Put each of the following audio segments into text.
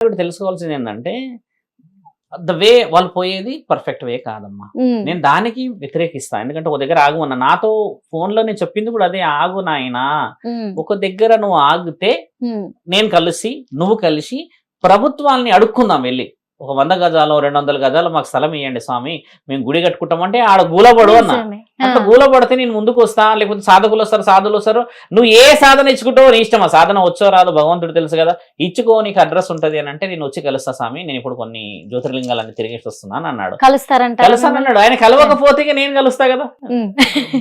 తెలుసుకోవాల్సింది ఏంటంటే the way వాళ్ళు పోయేది పర్ఫెక్ట్ వే కాదమ్మా. నేను దానికి వ్యతిరేకిస్తా. ఎందుకంటే ఒక దగ్గర ఆగు అన్న, నాతో ఫోన్ లో నేను చెప్పింది కూడా అదే, ఆగు నాయనా, ఒక దగ్గర నువ్వు ఆగితే నేను కలిసి నువ్వు కలిసి ప్రభుత్వాన్ని అడుక్కుందాం వెళ్ళి, ఒక 100 గజాలు 200 గజాలు మాకు స్థలం ఇవ్వండి స్వామి, మేము గుడి కట్టుకుంటామంటే ఆడ గూలబడు అన్న. అట్లా గూలబడితే నేను ముందుకు వస్తా, లేకపోతే సాధకులు వస్తారు సాధువులు వస్తారు, నువ్వు ఏ సాధన ఇచ్చుకుంటావో నీ ఇష్టం. ఆ సాధన వచ్చో రాదు భగవంతుడు తెలుసు కదా, ఇచ్చుకో నీకు అడ్రస్ ఉంటది అని అంటే నేను వచ్చి కలుస్తా స్వామి, నేను ఇప్పుడు కొన్ని జ్యోతిర్లింగాలన్నీ తిరిగేసి వస్తున్నాను అన్నాడు. కలుస్తానన్నాడు. ఆయన కలవకపోతే నేను కలుస్తా కదా,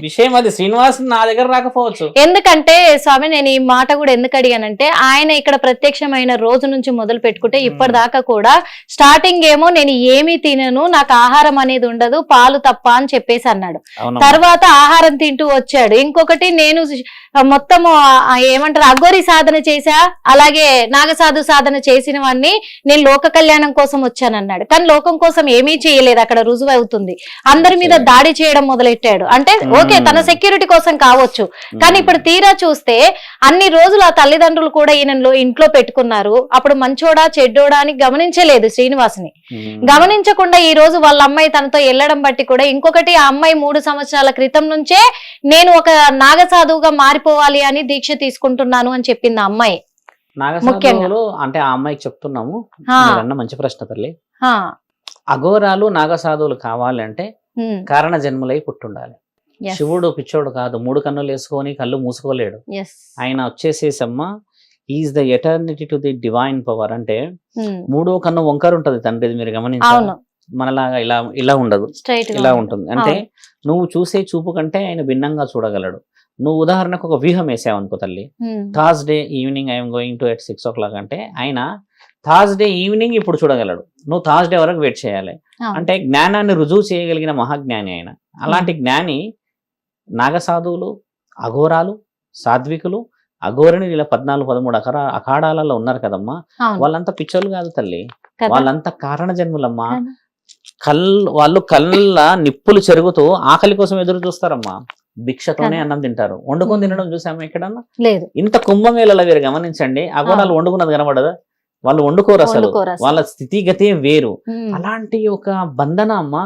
విషయం అది. శ్రీనివాస్ నా దగ్గర రాకపోవచ్చు. ఎందుకంటే స్వామి నేను ఈ మాట కూడా ఎందుకు అడిగానంటే, ఆయన ఇక్కడ ప్రత్యక్షమైన రోజు నుంచి మొదలు పెట్టుకుంటే ఇప్పటిదాకా కూడా స్టార్టింగ్ ఏమో నేను ఏమీ తినను, నాకు ఆహారం అనేది ఉండదు, పాలు తప్ప అని చెప్పేసి అన్నాడు. తర్వాత ఆహారం తింటూ వచ్చాడు. ఇంకొకటి నేను మొత్తము ఏమంటారు అఘోరి సాధన చేశా, అలాగే నాగసాధు సాధన చేసిన వాడిని, నేను లోక కళ్యాణం కోసం వచ్చానన్నాడు. కానీ లోకం కోసం ఏమీ చేయలేదు, అక్కడ రుజువు అవుతుంది. అందరి మీద దాడి చేయడం మొదలెట్టాడు. అంటే ఓకే తన సెక్యూరిటీ కోసం కావచ్చు, కానీ ఇప్పుడు తీరా చూస్తే అన్ని రోజులు ఆ తల్లిదండ్రులు కూడా ఈయనలో ఇంట్లో పెట్టుకున్నారు. అప్పుడు మంచోడా చెడ్డోడా అని గమనించలేదు శ్రీనివాస్ని. గమనించకుండా ఈ రోజు వాళ్ళ అమ్మాయి తనతో వెళ్ళడం బట్టి కూడా, ఇంకొకటి ఆ అమ్మాయి 3 సంవత్సరాల క్రితం నుంచే నేను ఒక నాగసాధువుగా మారిపోవాలి అని దీక్ష తీసుకుంటున్నాను అని చెప్పింది ఆ అమ్మాయి. నాగసాధువులు అంటే ఆ అమ్మాయికి చెప్తున్నాము, మంచి ప్రశ్న తల్లి. అఘోరాలు నాగసాధువులు కావాలంటే కారణ జన్మలై పుట్టుండాలి. శివుడు పిచ్చోడు కాదు, 3 కన్నులు వేసుకొని కళ్ళు మూసుకోలేడు. ఆయన వచ్చేసేసమ్మ is the eternity to the divine power. అంటే 3వ కన్ను వంకర ఉంటది తండ్రిది, మీరు గమనించాలి. మనలాగా ఇలా ఇలా ఉండదు, ఇలా ఉంటుంది. అంటే నువ్వు చూసే చూపు కంటే ఆయన భిన్నంగా చూడగలడు. నువ్వు ఉదాహరణకు ఒక వ్యూహం వేసావు అనుకో తల్లి, Thursday evening I'm going to at 6 o'clock అంటే ఆయన థర్స్డే ఈవినింగ్ ఇప్పుడు చూడగలడు, నువ్వు థర్స్డే వరకు వెయిట్ చేయాలి. అంటే జ్ఞానాన్ని రుజువు చేయగలిగిన మహాజ్ఞాని ఆయన. అలాంటి జ్ఞాని నాగసాధువులు, అఘోరాలు, సాధ్వికులు, అఘోరిని ఇలా 14-13 అఖాడాలలో ఉన్నారు కదమ్మా. వాళ్ళంతా పిచ్చోళ్ళు కాదు తల్లి, వాళ్ళంతా కారణ జన్ములమ్మా. వాళ్ళు కళ్ళ నిప్పులు చెరుగుతూ ఆకలి కోసం ఎదురు చూస్తారమ్మా. భిక్షతోనే అన్నం తింటారు. వండుకొని తినడం చూసాము ఎక్కడన్నా? ఇంత కుంభమేళలో మీరు గమనించండి, అఘోరాలు వండుకున్నది కనబడదా? వాళ్ళు వండుకోరు అసలు, వాళ్ళ స్థితిగతే వేరు. అలాంటి ఒక బంధన అమ్మ.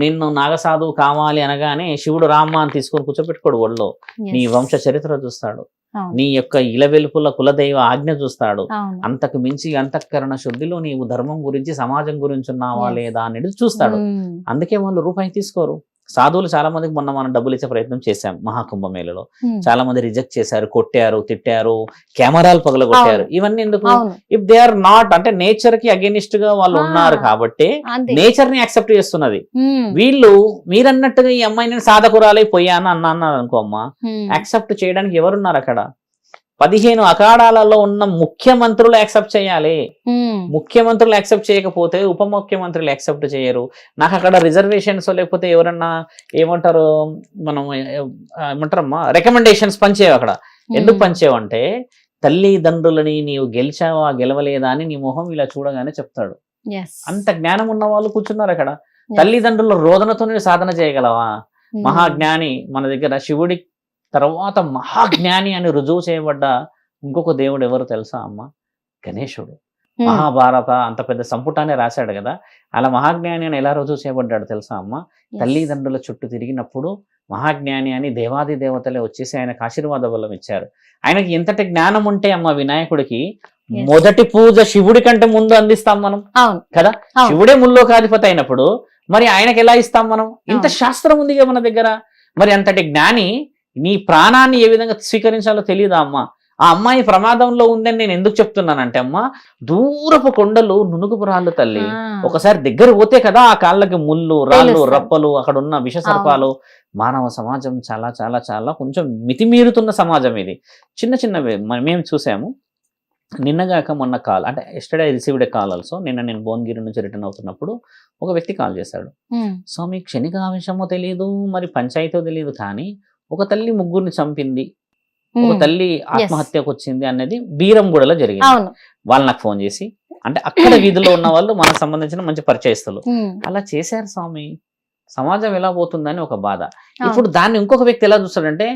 నిన్ను నాగసాధువు కావాలి అనగానే శివుడు రామ్మ అని తీసుకొని కూర్చోపెట్టుకోడు ఒళ్ళో. నీ వంశ చరిత్ర చూస్తాడు, నీ యొక్క ఇలవెలుపుల కులదైవ ఆజ్ఞ చూస్తాడు. అంతకు మించి అంతఃకరణ శుద్ధిలో నీవు ధర్మం గురించి సమాజం గురించి ఉన్నావా లేదా అనేది చూస్తాడు. అందుకే వాళ్ళు రూపాయి తీసుకోరు. సాధువులు చాలా మందికి మొన్న మనం డబ్బులు ఇచ్చే ప్రయత్నం చేశాం మహాకుంభమేళలో. చాలా మంది రిజెక్ట్ చేశారు, కొట్టారు, తిట్టారు, కెమెరాలు పగలగొట్టారు. ఇవన్నీ ఎందుకు? ఇఫ్ దే ఆర్ నాట్, అంటే నేచర్ కి అగేనిస్ట్ గా వాళ్ళు ఉన్నారు కాబట్టి నేచర్ ని యాక్సెప్ట్ చేస్తున్నది. వీళ్ళు మీరన్నట్టుగా ఈ అమ్మాయి నేను సాధకురాలై పోయాను అన్నారు అనుకో అమ్మ, యాక్సెప్ట్ చేయడానికి ఎవరున్నారు అక్కడ? 15 అఖాడాలలో ఉన్న ముఖ్యమంత్రులు యాక్సెప్ట్ చేయాలి. ముఖ్యమంత్రులు యాక్సెప్ట్ చేయకపోతే ఉప ముఖ్యమంత్రులు యాక్సెప్ట్ చేయరు. నాకు అక్కడ రిజర్వేషన్స్ లేకపోతే ఎవరన్నా ఏమంటారు, మనం ఏమంటారమ్మా రికమెండేషన్స్ పంచేవు అక్కడ. ఎందుకు పంచేవు అంటే తల్లిదండ్రులని నీవు గెలిచావా గెలవలేదా అని నీ మొహం ఇలా చూడగానే చెప్తాడు. అంత జ్ఞానం ఉన్న వాళ్ళు కూర్చున్నారు అక్కడ. తల్లిదండ్రుల రోదనతో సాధన చేయగలవా? మహాజ్ఞాని మన దగ్గర శివుడి తర్వాత మహాజ్ఞాని అని రుజువు చేయబడ్డ ఇంకొక దేవుడు ఎవరు తెలుసా అమ్మ? గణేశుడు. మహాభారత అంత పెద్ద సంపుటాన్ని రాశాడు కదా, అలా మహాజ్ఞాని అని ఎలా రుజువు చేయబడ్డాడు తెలుసా అమ్మ? తల్లిదండ్రుల చుట్టూ తిరిగినప్పుడు మహాజ్ఞాని అని దేవాది దేవతలే వచ్చేసి ఆయనకు ఆశీర్వాద బలం ఇచ్చారు. ఆయనకి ఎంతటి జ్ఞానం ఉంటే అమ్మ వినాయకుడికి మొదటి పూజ శివుడి కంటే ముందు అందిస్తాం మనం కదా. శివుడే ముల్లోకాధిపతి అయినప్పుడు మరి ఆయనకి ఎలా ఇస్తాం మనం? ఇంత శాస్త్రం ఉంది మన దగ్గర. మరి అంతటి జ్ఞాని నీ ప్రాణాన్ని ఏ విధంగా స్వీకరించాలో తెలియదా అమ్మ? ఆ అమ్మాయి ప్రమాదంలో ఉందని నేను ఎందుకు చెప్తున్నానంటే అమ్మ, దూరపు కొండలు నునుగుపు రాళ్ళు తల్లి. ఒకసారి దగ్గర పోతే కదా ఆ కాళ్ళకి ముళ్ళు, రాళ్ళు, రప్పలు, అక్కడ ఉన్న విషసర్పాలు. మానవ సమాజం చాలా చాలా చాలా కొంచెం మితిమీరుతున్న సమాజం ఇది. చిన్న చిన్నవి మేము చూసాము. నిన్నగాక మొన్న కాల్, అంటే yesterday received a call also. నిన్న నేను భువనగిరి నుంచి రిటర్న్ అవుతున్నప్పుడు ఒక వ్యక్తి కాల్ చేశాడు. సో మీకు క్షణిక ఆవేశమో తెలియదు, మరి పంచాయతీతో తెలియదు, కానీ ఒక తల్లి 3గురిని చంపింది, ఒక తల్లి ఆత్మహత్యకు వచ్చింది అనేది బీరంగూడలో జరిగింది. వాళ్ళు నాకు ఫోన్ చేసి, అంటే అక్కడ వీధిలో ఉన్న వాళ్ళు మనకు సంబంధించిన మంచి పరిచయస్తులు, అలా చేశారు స్వామి, సమాజం ఎలా పోతుందని ఒక బాధ. ఇప్పుడు దాన్ని ఇంకొక వ్యక్తి ఎలా చూస్తాడంటే,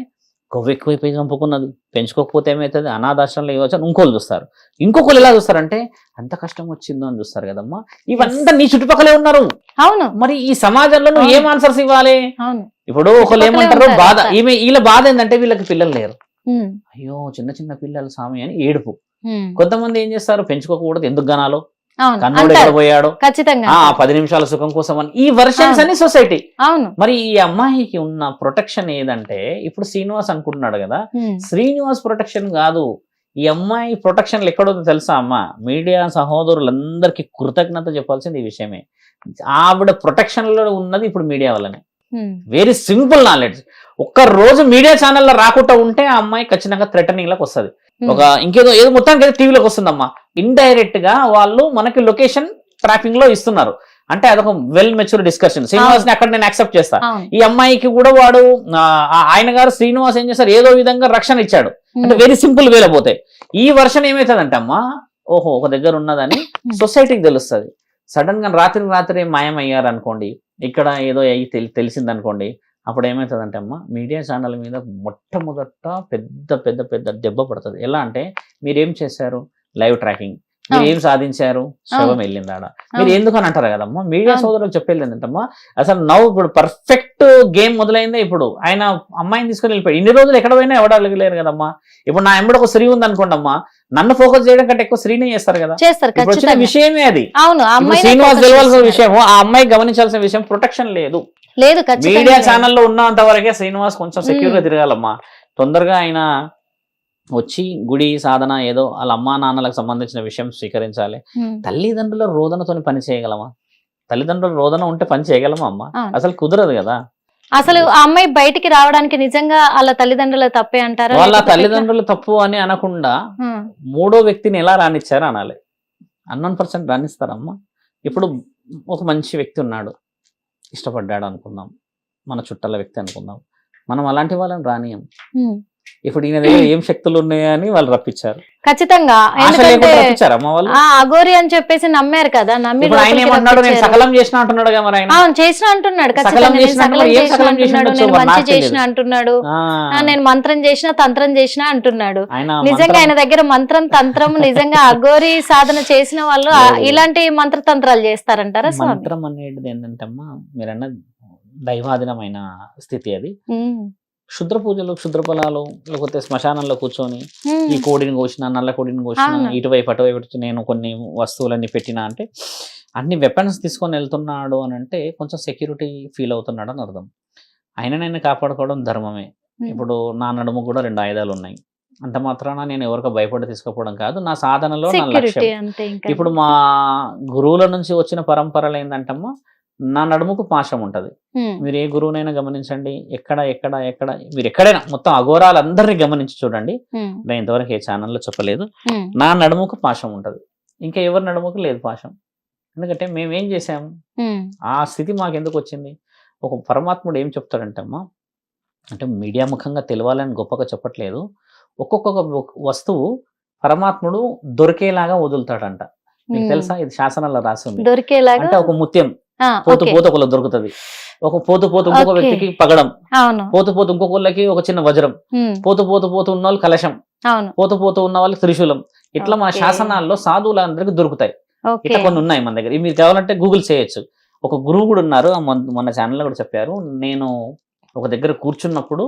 కొవ్వు ఎక్కువైపోయి చంపుకున్నది, పెంచుకోకపోతే ఏమవుతుంది, అనాథాశ్రమంలో ఇవ్వచ్చు అని ఇంకోళ్ళు చూస్తారు. ఇంకొకరు ఎలా చూస్తారంటే అంత కష్టం వచ్చిందో అని చూస్తారు కదమ్మా. ఇవంతా నీ చుట్టుపక్కలే ఉన్నారు. అవును, మరి ఈ సమాజంలో నువ్వు ఏం ఆన్సర్స్ ఇవ్వాలి? అవును. ఇప్పుడు ఒకళ్ళు ఏమంటారు, బాధ వీళ్ళ బాధ ఏంటంటే వీళ్ళకి పిల్లలు లేరు, అయ్యో చిన్న చిన్న పిల్లలు స్వామి అని ఏడుపు. కొంతమంది ఏం చేస్తారు, పెంచుకోకూడదు, ఎందుకు గనాలో, కన్నోడు ఎక్కడ పోయాడు, 10 నిమిషాల సుఖం కోసం అని ఈ వర్షన్స్ అని సొసైటీ. మరి ఈ అమ్మాయికి ఉన్న ప్రొటెక్షన్ ఏదంటే, ఇప్పుడు శ్రీనివాస్ అనుకుంటున్నాడు కదా, శ్రీనివాస్ ప్రొటెక్షన్ కాదు, ఈ అమ్మాయి ప్రొటెక్షన్లు ఎక్కడో తెలుసా అమ్మ? మీడియా సహోదరులందరికీ కృతజ్ఞత చెప్పాల్సింది ఈ విషయమే. ఆవిడ ప్రొటెక్షన్ లో ఉన్నది ఇప్పుడు మీడియా వల్లనే. Very simple knowledge. ఒక్క రోజు మీడియా ఛానల్లో రాకుండా ఉంటే ఆ అమ్మాయి ఖచ్చితంగా థ్రెటనింగ్ లకు వస్తుంది, ఒక ఇంకేదో ఏదో మొత్తానికి ఏదో టీవీలోకి వస్తుందమ్మా. ఇండైరెక్ట్ గా వాళ్ళు మనకి లొకేషన్ ట్రాపింగ్ లో ఇస్తున్నారు అంటే అదొక వెల్ మెచ్యూర్ డిస్కషన్. శ్రీనివాస్ ని అక్కడ నేను యాక్సెప్ట్ చేస్తా. ఈ అమ్మాయికి కూడా వాడు ఆయన గారు శ్రీనివాస్ ఏం చేస్తారు, ఏదో విధంగా రక్షణ ఇచ్చాడు అంటే వెరీ సింపుల్ వేలో పోతాయి. ఈ వర్షన్ ఏమవుతుందంటే అమ్మా, ఓహో ఒక దగ్గర ఉన్నదని సొసైటీకి తెలుస్తుంది. సడన్ గా రాత్రి మాయమయ్యారు అనుకోండి, ఇక్కడ ఏదో అయ్యి తెలిసిందనుకోండి, అప్పుడు ఏమవుతుందంటే అమ్మ, మీడియా ఛానల్ మీద మొట్టమొదట పెద్ద పెద్ద పెద్ద దెబ్బ పడుతుంది. ఎలా అంటే, మీరేం చేశారు, లైవ్ ట్రాకింగ్, మీరు ఏం సాధించారు, శవం వెళ్ళిందాడ, మీరు ఎందుకని అంటారు కదమ్మా. మీడియా సోదరులకు చెప్పేది ఏంటమ్మా, అసలు నవ్వు ఇప్పుడు పర్ఫెక్ట్ గేమ్ మొదలైందే. ఇప్పుడు ఆయన అమ్మాయిని తీసుకొని వెళ్ళిపోయాడు, ఇన్ని రోజులు ఎక్కడ పోయినా ఎవడ అడగలేరు కదమ్మా. ఇప్పుడు నా ఎంబడి ఒక స్త్రీ ఉంది అనుకోండి అమ్మా, నన్ను ఫోకస్ చేయడం కంటే ఎక్కువ స్త్రీనే చేస్తారు కదా. వచ్చిన విషయమే అది. శ్రీనివాస్ తెలవాల్సిన విషయం, ఆ అమ్మాయి గమనించాల్సిన విషయం, ప్రొటెక్షన్ లేదు. మీడియా ఛానల్లో ఉన్నంత వరకే శ్రీనివాస్ కొంచెం సెక్యూర్ గా తిరగాలమ్మా. తొందరగా ఆయన వచ్చి గుడి సాధన ఏదో వాళ్ళ అమ్మా నాన్నలకు సంబంధించిన విషయం స్వీకరించాలి. తల్లిదండ్రుల రోదనతో పని చేయగలమా? తల్లిదండ్రుల రోదన ఉంటే పని చేయగలమా అమ్మా? అసలు కుదరదు కదా. అసలు ఆ అమ్మాయి బయటికి రావడానికి నిజంగా వాళ్ళ తల్లిదండ్రుల తప్పే అంటారా? వాళ్ళ తల్లిదండ్రులు తప్పు అని అనకుండా మూడో వ్యక్తిని ఎలా రానిచ్చారు అనాలి. 100% రాణిస్తారమ్మా. ఇప్పుడు ఒక మంచి వ్యక్తి ఉన్నాడు, ఇష్టపడ్డాడు అనుకుందాం, మన చుట్టాల వ్యక్తి అనుకుందాం, మనం అలాంటి వాళ్ళని రానియం. ఇప్పుడు ఈయన దగ్గర ఏం శక్తులు ఉన్నాయని వాళ్ళు రప్పించారు. ఖచ్చితంగా అఘోరి అని చెప్పేసి నమ్మారు కదా. నమ్మి సకలం చేసిన అంటున్నాడు కదా, మరి ఆయన చేసిన అంటున్నాడు, మంచి చేసిన అంటున్నాడు, నేను మంత్రం చేసిన తంత్రం చేసిన అంటున్నాడు. నిజంగా ఆయన దగ్గర మంత్రం తంత్రం నిజంగా అఘోరి సాధన చేసిన వాళ్ళు ఇలాంటి మంత్రతంత్రాలు చేస్తారంటారా? మంత్రం అనేది ఏంటంటే అమ్మా, మీరన్న దైవాధీనమైన స్థితి అది. క్షుద్ర పూజలు, క్షుద్ర ఫలాలు, లేకపోతే శ్మశానంలో కూర్చొని ఈ కోడిని కోసిన, నల్ల కోడిని కోసిన, ఇటువైపు అటువైపు నేను కొన్ని వస్తువులన్నీ పెట్టినా అంటే, అన్ని వెపన్స్ తీసుకొని వెళ్తున్నాడు అని అంటే కొంచెం సెక్యూరిటీ ఫీల్ అవుతున్నాడు అని అర్థం. ఆయననైనా కాపాడుకోవడం ధర్మమే. ఇప్పుడు నా నడుము కూడా 2 ఆయుధాలు ఉన్నాయి, అంత మాత్రాన నేను ఎవరికో భయపడి తీసుకోవడం కాదు, నా సాధనలో నా లక్ష్యం. ఇప్పుడు మా గురువుల నుంచి వచ్చిన పరంపరలు ఏంటంటమ్మా, నా నడుముకు పాశం ఉంటది. మీరు ఏ గురువునైనా గమనించండి, ఎక్కడ ఎక్కడ ఎక్కడ మీరు ఎక్కడైనా మొత్తం అఘోరాలందరినీ గమనించి చూడండి. నేను ఇంతవరకు ఏ ఛానల్లో చెప్పలేదు, నా నడుముకు పాశం ఉంటది, ఇంకా ఎవరి నడుముకు లేదు పాశం. ఎందుకంటే మేమేం చేసాము, ఆ స్థితి మాకెందుకు వచ్చింది. ఒక పరమాత్ముడు ఏం చెప్తాడంటే అమ్మా, అంటే మీడియా ముఖంగా తెలవాలని గొప్పగా చెప్పట్లేదు, ఒక్కొక్క వస్తువు పరమాత్ముడు దొరికేలాగా వదులుతాడంట. మీకు తెలుసా, ఇది శాసనాల్లో రాసి ఉంది. దొరికేలాగా అంటే ఒక ముత్యం పోతు ఒకళ్ళు దొరుకుతుంది, ఒక పోతు ఇంకొక వ్యక్తికి పగడం, పోతు ఇంకొకళ్ళకి ఒక చిన్న వజ్రం, పోతు ఉన్న వాళ్ళు కలశం, పోతు ఉన్న వాళ్ళకి త్రిశూలం. ఇట్లా మన శాసనాల్లో సాధువులందరికీ దొరుకుతాయి. ఇట్లా కొన్ని ఉన్నాయి మన దగ్గర, మీరు కావాలంటే గూగుల్ చేయొచ్చు. ఒక గురువు కూడా ఉన్నారు, మొన్న ఛానల్లో కూడా చెప్పారు, నేను ఒక దగ్గర కూర్చున్నప్పుడు,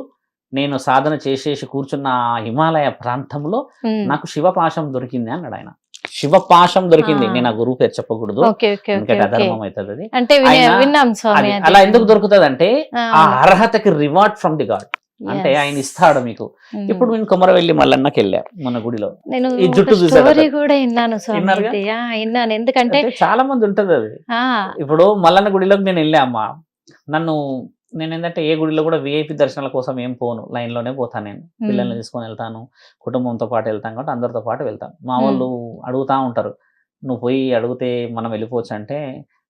నేను సాధన చేసేసి కూర్చున్న హిమాలయ ప్రాంతంలో నాకు శివపాశం దొరికింది అన్నాడు ఆయన. శివపాశం దొరికింది. నేను ఆ గురువు పేరు చెప్పకూడదు, ఎందుకంటే అధర్మం అవుతుంది అది. అలా ఎందుకు దొరుకుతుంది అంటే, ఆ అర్హతకి రివార్డ్ ఫ్రమ్ ది గాడ్, అంటే ఆయన ఇస్తాడు మీకు. ఇప్పుడు నేను కొమరవెల్లి మల్లన్నకి వెళ్ళా మన గుడిలో, ఈ జుట్టు చూసారు, ఎందుకంటే చాలా మంది ఉంటది అది. ఇప్పుడు మల్లన్న గుడిలోకి నేను వెళ్ళా అమ్మా, నేను ఏంటంటే ఏ గుడిలో కూడా విఐపి దర్శనాల కోసం ఏం పోను, లైన్ లోనే పోతాను. నేను పిల్లల్ని తీసుకొని వెళ్తాను, కుటుంబంతో పాటు వెళ్తాను కాబట్టి అందరితో పాటు వెళ్తాను. మా వాళ్ళు అడుగుతా ఉంటారు, నువ్వు పోయి అడిగితే మనం వెళ్ళిపోవచ్చు అంటే,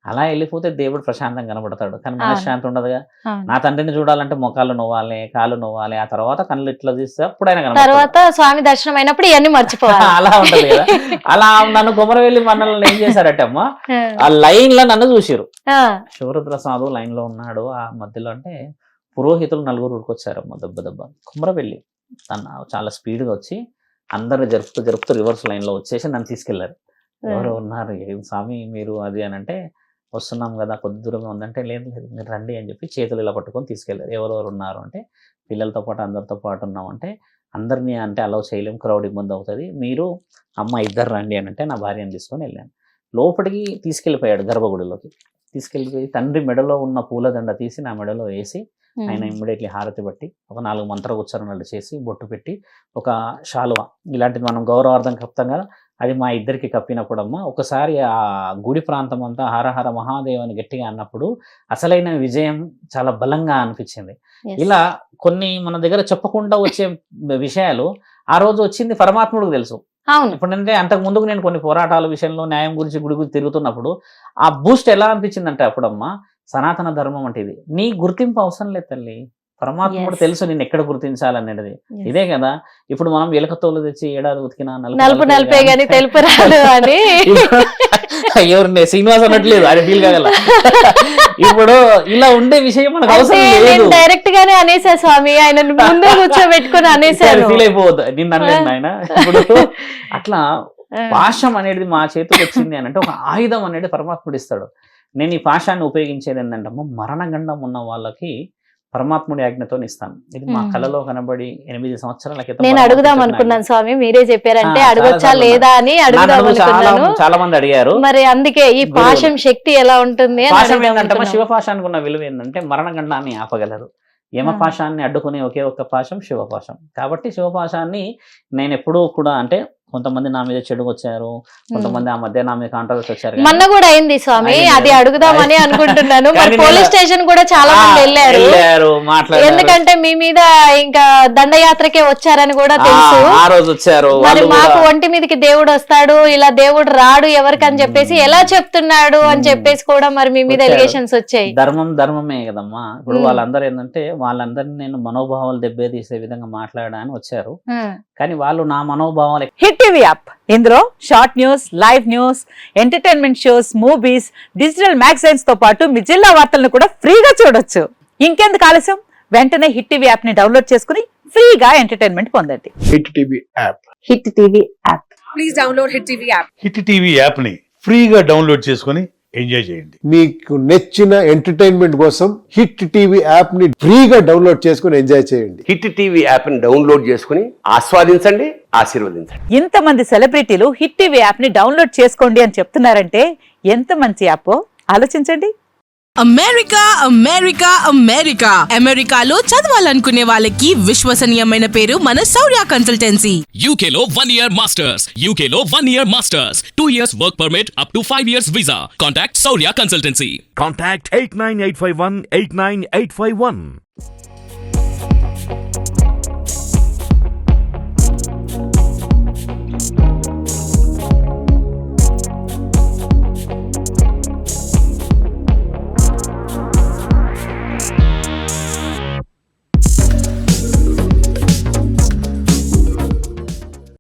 అలా వెళ్ళిపోతే దేవుడు ప్రశాంతంగా కనబడతాడు, కానీ మనశ్శాంతి ఉండదుగా. నా తండ్రిని చూడాలంటే మొఖాలు నవ్వాలి, కాళ్ళు నవ్వాలి, ఆ తర్వాత కళ్ళు ఇట్లా తీస్తే అప్పుడు ఆయన తర్వాత స్వామి దర్శనం అయినప్పుడు ఇవన్నీ మర్చిపోవాలి. అలా ఉంటది కదా. అలా నన్ను కొమరవెల్లి మనల్ని ఏం చేశారట అమ్మా, ఆ లైన్ లో నన్ను చూసిరు, శివరుద్ర సాధు లైన్ లో ఉన్నాడు ఆ మధ్యలో అంటే, పురోహితులు 4 ఉరికొచ్చారమ్మ దెబ్బ కుమ్రవెల్లి తను చాలా స్పీడ్గా వచ్చి అందరు జరుపుతూ రివర్స్ లైన్లో వచ్చేసి నన్ను తీసుకెళ్లారు. ఎవరు ఉన్నారు, ఏం స్వామి మీరు అది అని అంటే, వస్తున్నాం కదా కొద్ది దూరంగా ఉందంటే, లేదు మీరు రండి అని చెప్పి చేతులు ఇలా పట్టుకొని తీసుకెళ్లారు. ఎవరెవరు ఉన్నారు అంటే, పిల్లలతో పాటు అందరితో పాటు ఉన్నామంటే, అందరినీ అంటే అలౌ చేయలేం, క్రౌడ్ ఇబ్బంది అవుతుంది, మీరు అమ్మ 2 రండి అని అంటే నా భార్యను తీసుకొని వెళ్ళాను. లోపలికి తీసుకెళ్ళిపోయాడు గర్భగుడిలోకి. తీసుకెళ్ళిపోయి తండ్రి మెడలో ఉన్న పూలదండ తీసి నా మెడలో వేసి ఆయన ఇమ్మీడియట్లీ హారతి బట్టి ఒక 4 మంత్ర ఉచ్చారణలు చేసి బొట్టు పెట్టి ఒక శాలువ ఇలాంటిది మనం గౌరవార్థం కప్తాం కదా, అది మా ఇద్దరికి కప్పినప్పుడమ్మ ఒకసారి ఆ గుడి ప్రాంతం అంతా హరహర మహాదేవ్ అని గట్టిగా అన్నప్పుడు అసలైన విజయం చాలా బలంగా అనిపించింది. ఇలా కొన్ని మన దగ్గర చెప్పకుండా వచ్చే విషయాలు ఆ రోజు వచ్చింది పరమాత్ముడికి తెలుసు. ఇప్పుడంటే అంతకు ముందుకు నేను కొన్ని పోరాటాల విషయంలో న్యాయం గురించి గుడి గురించి తిరుగుతున్నప్పుడు ఆ బూస్ట్ ఎలా అనిపించిందంటే అప్పుడమ్మా, సనాతన ధర్మం అంటే ఇది, నీ గుర్తింపు అవసరం లేదు తల్లి, పరమాత్ముడు తెలుసు నేను ఎక్కడ గుర్తించాలనేది. ఇదే కదా ఇప్పుడు మనం ఎలకతోలు తెచ్చి ఏడాది ఉతికినా ఎవరిని శ్రీనివాస్ అన్నట్లేదు అది ఫీల్ కాగల. ఇప్పుడు ఇలా ఉండే విషయం మనకు అవసరం లేదు. డైరెక్ట్ గానే అనేసా స్వామి, ఆయన ముందే కూర్చోబెట్టుకుని అనేసారు, ఫీల్ అయిపోవద్దు నిన్ను అనలేదు ఆయన. ఇప్పుడు అట్లా పాశం అనేది మా చేతికి వచ్చింది అని అంటే ఒక ఆయుధం అనేది పరమాత్ముడు ఇస్తాడు. నేను ఈ పాశాన్ని ఉపయోగించేది ఏంటంటే మరణగండం ఉన్న వాళ్ళకి పరమాత్ముడి ఆజ్ఞతో ఇస్తాను. ఇది మా కళలో కనబడి 8 సంవత్సరాల క్రితం నేను అడుగుదాం అనుకున్నాను స్వామి, మీరే చెప్పారంటే అడగొచ్చా లేదా అని అడుగుదాం అనుకున్నాను. చాలా మంది అడిగారు, మరి అందుకే ఈ పాశం శక్తి ఎలా ఉంటుంది. పాశం ఏంటంటే శివపాశానికి ఉన్న విలువ ఏంటంటే మరణగండాన్ని ఆపగలరు. యమపాశాన్ని అడ్డుకునే ఒకే ఒక్క పాశం శివపాశం. కాబట్టి శివపాశాన్ని నేను ఎప్పుడూ కూడా అంటే కొంతమంది నా మీద చెడుగు వచ్చారు, కొంతమంది ఆ మధ్య నా మీద కాంట్రవర్సీ వచ్చారు. మొన్న కూడా అయింది స్వామి, అది అడుగుదామని అనుకుంటున్నాను. మరి పోలీస్ స్టేషన్ కూడా చాలా మంది వెళ్ళారు, ఎందుకంటే మీ మీద ఇంకా దండయాత్రకే వచ్చారని కూడా తెలుసు. ఆ రోజు వచ్చారు, మరి మాకు ఒంటి మీదకి దేవుడు వస్తాడు, ఇలా దేవుడు రాడు ఎవరికని చెప్పేసి ఎలా చెప్తున్నాడు అని చెప్పేసి కూడా మరి మీ మీద ఎలిగేషన్స్ వచ్చాయి. ధర్మమే కదమ్మా. ఇప్పుడు వాళ్ళందరూ ఏంటంటే వాళ్ళందరినీ నేను మనోభావాలు దెబ్బతీసే విధంగా మాట్లాడడానికి వచ్చారు, కానీ వాళ్ళు నా మనోభావాలు. హిట్ టీవీ యాప్, ఇందులో short news, live news, entertainment shows, movies, digital magazines తో పాటు మీ జిల్లా వార్తలను కూడా ఫ్రీగా చూడొచ్చు. ఇంకెందుకు ఆలస్యం, వెంటనే హిట్ టీవీ యాప్ ని డౌన్లోడ్ చేసుకుని ఫ్రీగా ఎంటర్టైన్మెంట్ పొందండి. Hit TV app, hit TV app, please download hit TV app. Hit TV app ని ఫ్రీగా డౌన్లోడ్ చేసుకుని ఎంజాయ్ చేయండి. మీకు నచ్చిన ఎంటర్టైన్మెంట్ కోసం హిట్ టీవీ యాప్ ని ఫ్రీగా డౌన్లోడ్ చేసుకుని ఎంజాయ్ చేయండి. హిట్ టీవీ యాప్ ని డౌన్లోడ్ చేసుకుని ఆస్వాదించండి, ఆశీర్వదించండి. ఇంతమంది సెలబ్రిటీలు హిట్ టీవీ యాప్ ని డౌన్లోడ్ చేసుకోండి అని చెప్తున్నారంటే ఎంత మంచి యాప్ ఆలోచించండి. అమెరికా అమెరికా అమెరికా అమెరికాలో చదవాలనుకునే వాళ్ళకి విశ్వసనీయమైన పేరు మన శౌర్య కన్సల్టెన్సీ. UK లో 1 year masters, UK లో 1 year masters, 2 years work permit up to 5 years visa. Contact Saurya Consultancy. Contact 89851 89851.